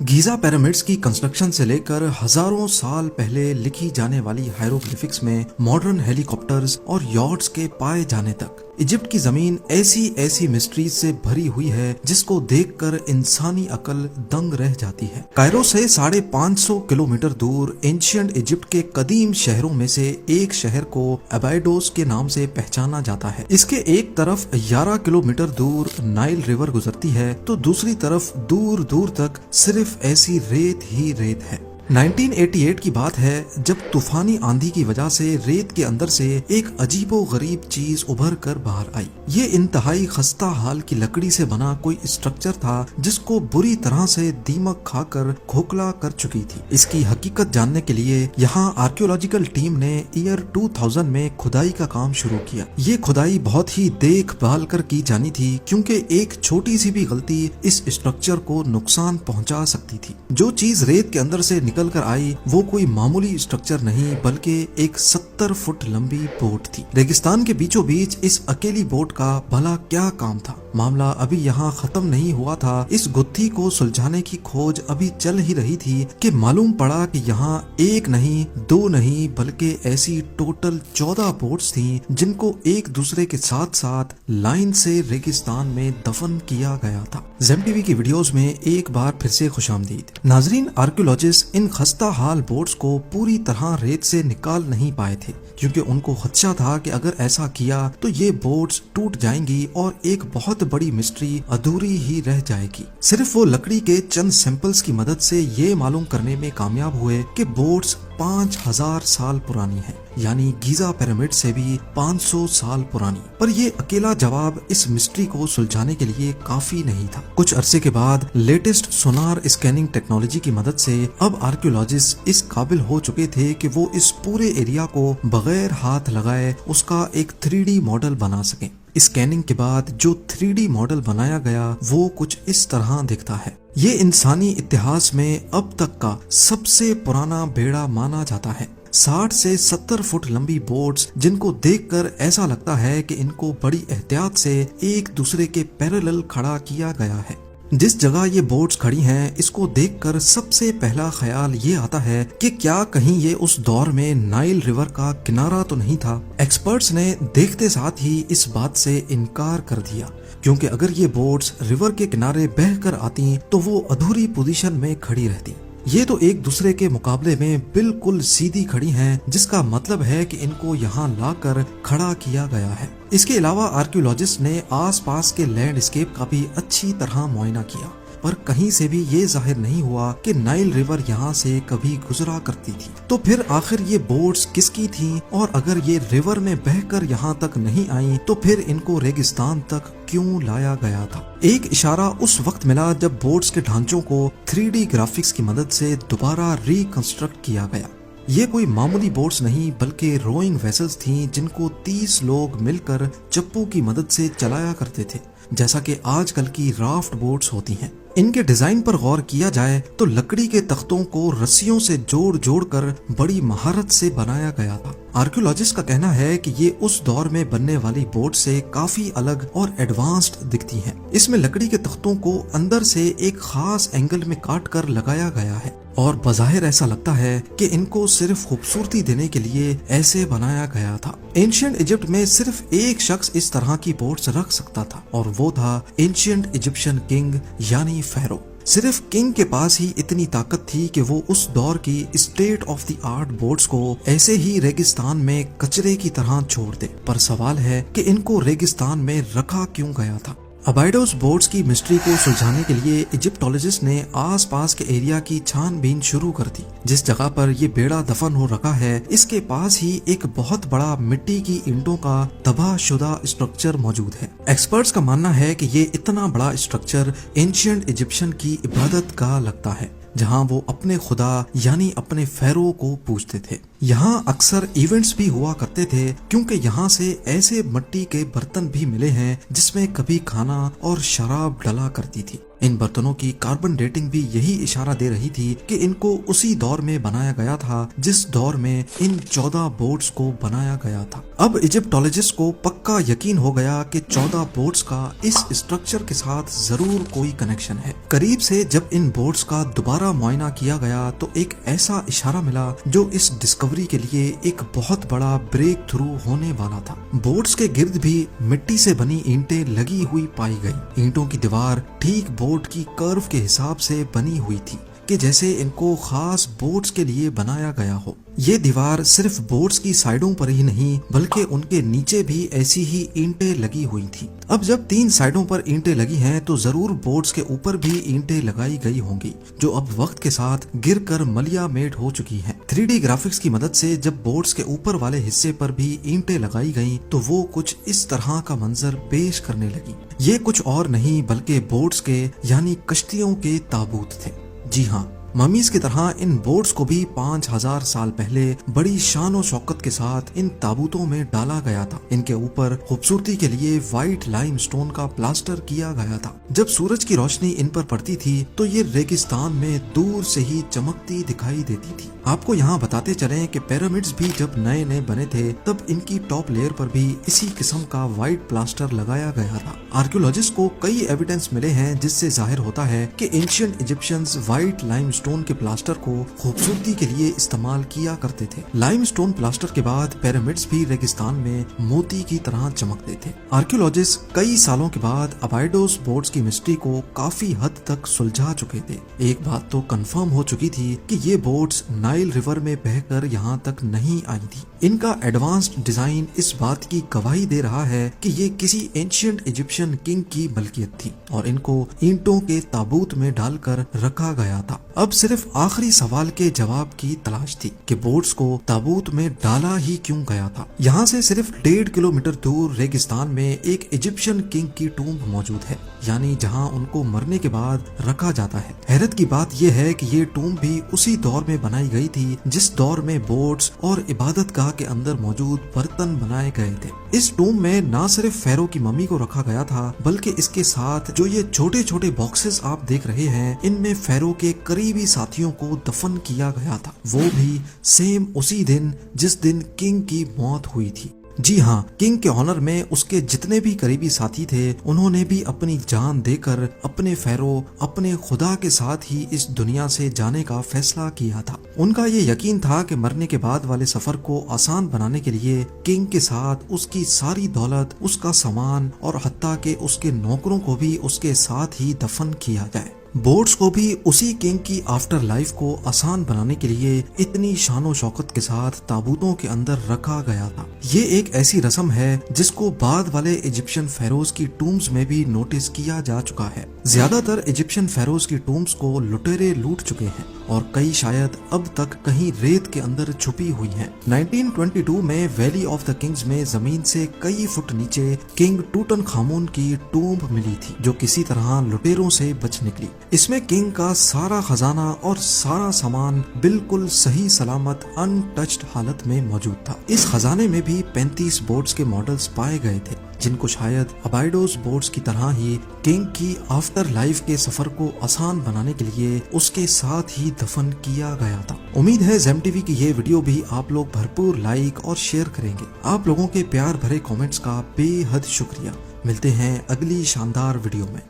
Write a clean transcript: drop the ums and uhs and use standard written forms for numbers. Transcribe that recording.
Giza pyramids की construction से लेकर हजारों साल पहले लिखी जाने वाली हायरोग्लिफिक्स में मॉडर्न हेलीकॉप्टर्स और यॉट्स के पाए जाने तक इजिप्ट की जमीन ऐसी ऐसी मिस्ट्रीज से भरी हुई है जिसको देखकर इंसानी अकल दंग रह जाती है। कायरो से 550 किलोमीटर दूर एंशिएंट इजिप्ट के कदीम शहरों में से एक शहर को अबाइडोस के नाम से पहचाना जाता है। इसके एक तरफ 11 किलोमीटर दूर नाइल रिवर गुजरती है तो दूसरी तरफ दूर दूर तक सिर्फ ऐसी रेत ही रेत है। 1988 की बात है जब तूफानी आंधी की वजह से रेत के अंदर से एक अजीबो गरीब चीज उभर कर बाहर आई। ये इंतहाई खस्ता हाल की लकड़ी से बना कोई स्ट्रक्चर था जिसको बुरी तरह से दीमक खाकर खोखला कर चुकी थी। इसकी हकीकत जानने के लिए यहाँ आर्कियोलॉजिकल टीम ने ईयर 2000 में खुदाई का काम शुरू किया। ये खुदाई बहुत ही देखभाल कर की जानी थी क्योंकि एक छोटी सी भी गलती इस स्ट्रक्चर को नुकसान पहुंचा सकती थी। जो चीज रेत के अंदर से निकल कर आई वो कोई मामूली स्ट्रक्चर नहीं बल्कि एक 70 फुट लंबी बोट थी। रेगिस्तान के बीचों बीच इस अकेली बोट का भला क्या काम था? मामला अभी यहाँ खत्म नहीं हुआ था। इस गुत्थी को सुलझाने की खोज अभी चल ही रही थी कि मालूम पड़ा कि यहाँ एक नहीं दो नहीं बल्कि ऐसी टोटल 14 बोट्स थीं जिनको एक दूसरे के साथ साथ लाइन से रेगिस्तान में दफन किया गया था। ज़ेम टीवी की वीडियोस में एक बार फिर से खुशामदीद। नाजरीन, आर्कियोलॉजिस्ट इन खस्ता हाल बोट्स को पूरी तरह रेत से निकाल नहीं पाए थे क्योंकि उनको खदशा था कि अगर ऐसा किया तो ये बोट्स टूट जाएंगी और एक बहुत बड़ी मिस्ट्री अधूरी ही रह जाएगी। सिर्फ वो लकड़ी के चंद सैंपल्स की मदद से ये मालूम करने में कामयाब हुए कि बोट्स 5000 साल पुरानी है, यानी गीजा पिरामिड से भी 500 साल पुरानी। पर ये अकेला जवाब इस मिस्ट्री को सुलझाने के लिए काफी नहीं था। कुछ अरसे के बाद लेटेस्ट सोनार स्कैनिंग टेक्नोलॉजी की मदद से अब आर्कियोलॉजिस्ट इस काबिल हो चुके थे कि वो इस पूरे एरिया को बगैर हाथ लगाए उसका एक 3D मॉडल बना सकें। स्कैनिंग के बाद जो 3D मॉडल बनाया गया वो कुछ इस तरह दिखता है। ये इंसानी इतिहास में अब तक का सबसे पुराना बेड़ा माना जाता है। 60 से 70 फुट लंबी बोट्स जिनको देखकर ऐसा लगता है कि इनको बड़ी एहतियात से एक दूसरे के पैरेलल खड़ा किया गया है। जिस जगह ये बोट्स खड़ी हैं इसको देखकर सबसे पहला ख्याल ये आता है कि क्या कहीं ये उस दौर में नाइल रिवर का किनारा तो नहीं था। एक्सपर्ट्स ने देखते साथ ही इस बात से इनकार कर दिया क्योंकि अगर ये बोट्स रिवर के किनारे बहकर आती तो वो अधूरी पोजीशन में खड़ी रहती। ये तो एक दूसरे के मुकाबले में बिल्कुल सीधी खड़ी हैं, जिसका मतलब है कि इनको यहाँ लाकर खड़ा किया गया है। इसके अलावा आर्कियोलॉजिस्ट ने आसपास के लैंडस्केप का भी अच्छी तरह मुआयना किया पर कहीं से भी ये जाहिर नहीं हुआ कि नाइल रिवर यहाँ से कभी गुजरा करती थी। तो फिर आखिर ये बोट्स किसकी थीं? और अगर ये रिवर में बहकर यहाँ तक नहीं आई तो फिर इनको रेगिस्तान तक क्यों लाया गया था? एक इशारा उस वक्त मिला जब बोट्स के ढांचों को 3D ग्राफिक्स की मदद से दोबारा रिकंस्ट्रक्ट किया गया। ये कोई मामूली बोट्स नहीं बल्कि रोइंग वेसल्स थीं जिनको 30 लोग मिलकर चप्पू की मदद से चलाया करते थे, जैसा कि आजकल की राफ्ट बोट्स होती हैं। इनके डिजाइन पर गौर किया जाए तो लकड़ी के तख्तों को रस्सियों से जोड़ जोड़ कर बड़ी महारत से बनाया गया था। आर्कियोलॉजिस्ट का कहना है कि ये उस दौर में बनने वाली बोट से काफी अलग और एडवांस्ड दिखती हैं। इसमें लकड़ी के तख्तों को अंदर से एक खास एंगल में काट कर लगाया गया है और बज़ाहिर ऐसा लगता है कि इनको सिर्फ खूबसूरती देने के लिए ऐसे बनाया गया था। एंशिएंट इजिप्ट में सिर्फ एक शख्स इस तरह की बोट्स रख सकता था और वो था एंशिएंट इजिप्शियन किंग यानी फेरो। सिर्फ किंग के पास ही इतनी ताकत थी कि वो उस दौर की state of the art boats को ऐसे ही रेगिस्तान में कचरे की तरह छोड़ दे। पर सवाल है कि इनको रेगिस्तान में रखा क्यों गया था? अबाइडोस बोट्स की मिस्ट्री को सुलझाने के लिए इजिप्टोलॉजिस्ट ने आसपास के एरिया की छानबीन शुरू कर दी। जिस जगह पर ये बेड़ा दफन हो रखा है इसके पास ही एक बहुत बड़ा मिट्टी की ईंटों का तबाहशुदा स्ट्रक्चर मौजूद है। एक्सपर्ट्स का मानना है कि ये इतना बड़ा स्ट्रक्चर एंशिएंट इजिप्शियन की इबादत गाह लगता है जहां वो अपने खुदा यानी अपने फेरो को पूजते थे। यहाँ अक्सर इवेंट्स भी हुआ करते थे क्योंकि यहाँ से ऐसे मिट्टी के बर्तन भी मिले हैं जिसमें कभी खाना और शराब डला करती थी। इन बर्तनों की कार्बन डेटिंग भी यही इशारा दे रही थी कि इनको उसी दौर में बनाया गया था जिस दौर में इन 14 बोट्स को बनाया गया था। अब इजिप्टोलॉजिस्ट को पक्का यकीन हो गया कि 14 बोट्स का इस स्ट्रक्चर के साथ जरूर कोई कनेक्शन है। करीब से जब इन बोट्स का दोबारा मुआयना किया गया तो एक ऐसा इशारा मिला जो इस डिस्कवरी के लिए एक बहुत बड़ा ब्रेक थ्रू होने वाला था। बोट्स के गिर्द भी मिट्टी से बनी ईंटें लगी हुई पाई गई। ईंटों की दीवार ठीक बोट की कर्व के हिसाब से बनी हुई थी कि जैसे इनको खास बोट्स के लिए बनाया गया हो। ये दीवार सिर्फ बोट्स की साइडों पर ही नहीं बल्कि उनके नीचे भी ऐसी ही ईंटें लगी हुई थी। अब जब 3 साइडों पर ईंटें लगी हैं तो जरूर बोट्स के ऊपर भी ईंटें लगाई गई होंगी जो अब वक्त के साथ गिरकर मलिया मेट हो चुकी हैं। 3D ग्राफिक्स की मदद से जब बोट्स के ऊपर वाले हिस्से पर भी ईंटें लगाई गईं तो वो कुछ इस तरह का मंजर पेश करने लगी। ये कुछ और नहीं बल्कि बोट्स के यानी कश्तियों के ताबूत थे। जी हाँ, ममीज की तरह इन बोट्स को भी 5000 साल पहले बड़ी शान और शौकत के साथ इन ताबूतों में डाला गया था। इनके ऊपर खूबसूरती के लिए व्हाइट लाइम स्टोन का प्लास्टर किया गया था। जब सूरज की रोशनी इन पर पड़ती थी तो ये रेगिस्तान में दूर से ही चमकती दिखाई देती थी। आपको यहाँ बताते चलें कि पिरामिड्स भी जब नए नए बने थे तब इनकी टॉप लेयर पर भी इसी किस्म का व्हाइट प्लास्टर लगाया गया था। आर्कियोलॉजिस्ट को कई एविडेंस मिले हैं जिससे जाहिर होता है कि ancient Egyptians white lime stone के प्लास्टर को खूबसूरती के लिए इस्तेमाल किया करते थे। लाइम स्टोन प्लास्टर के बाद पिरामिड्स भी रेगिस्तान में मोती की तरह चमकते थे। आर्कियोलॉजिस्ट कई सालों के बाद अबाइडोस बोट्स की मिस्ट्री को काफी हद तक सुलझा चुके थे। एक बात तो कंफर्म हो चुकी थी कि ये बोट्स नाइल रिवर में बहकर यहाँ तक नहीं आई थी। इनका एडवांस्ड डिजाइन इस बात की गवाही दे रहा है कि ये किसी एंशिएंट इजिप्शियन किंग की मलकियत थी और इनको ईंटों के ताबूत में डालकर रखा गया था। अब सिर्फ आखिरी सवाल के जवाब की तलाश थी कि बोट्स को ताबूत में डाला ही क्यों गया था। यहाँ से सिर्फ 1.5 किलोमीटर दूर रेगिस्तान में एक इजिप्शियन किंग की टूम्ब मौजूद है, यानी जहाँ उनको मरने के बाद रखा जाता है। हैरत की बात यह है कि ये टूम्ब भी उसी दौर में बनाई गई थी जिस दौर में बोट्स और इबादतगाह के अंदर मौजूद बर्तन बनाए गए थे। इस टूम्ब में न सिर्फ फेरो की मम्मी को रखा गया था बल्कि इसके साथ जो ये छोटे छोटे बॉक्सेस आप देख रहे हैं इनमें फेरो के करीबी साथियों को दफन किया गया था, वो भी सेम उसी दिन जिस दिन किंग की मौत हुई थी। जी हाँ, किंग के ऑनर में उसके जितने भी करीबी साथी थे उन्होंने भी अपनी जान देकर अपने फेरो अपने खुदा के साथ ही इस दुनिया से जाने का फैसला किया था। उनका ये यकीन था कि मरने के बाद वाले सफर को आसान बनाने के लिए किंग के साथ उसकी सारी दौलत, उसका सामान और हत्ता के उसके नौकरों को भी उसके साथ ही दफन किया जाए। बोट्स को भी उसी किंग की आफ्टर लाइफ को आसान बनाने के लिए इतनी शानो शौकत के साथ ताबूतों के अंदर रखा गया था। ये एक ऐसी रस्म है जिसको बाद वाले इजिप्शियन फेरोज की टूम्स में भी नोटिस किया जा चुका है। ज्यादातर इजिप्शियन फेरोज की टूम्स को लुटेरे लूट चुके हैं और कई शायद अब तक कहीं रेत के अंदर छुपी हुई हैं। 1922 में वैली ऑफ द किंग्स में जमीन से कई फुट नीचे किंग टूटनखामुन की टूम्ब मिली थी जो किसी तरह लुटेरों से बच निकली। इसमें किंग का सारा खजाना और सारा सामान बिल्कुल सही सलामत अनटच्ड हालत में मौजूद था। इस खजाने में भी 35 बोट्स के मॉडल्स पाए गए थे जिनको शायद अबाइडोस बोट्स की तरह ही किंग की आफ्टर लाइफ के सफर को आसान बनाने के लिए उसके साथ ही दफन किया गया था। उम्मीद है ज़ेम टीवी की ये वीडियो भी आप लोग भरपूर लाइक और शेयर करेंगे। आप लोगों के प्यार भरे कमेंट्स का बेहद शुक्रिया। मिलते हैं अगली शानदार वीडियो में।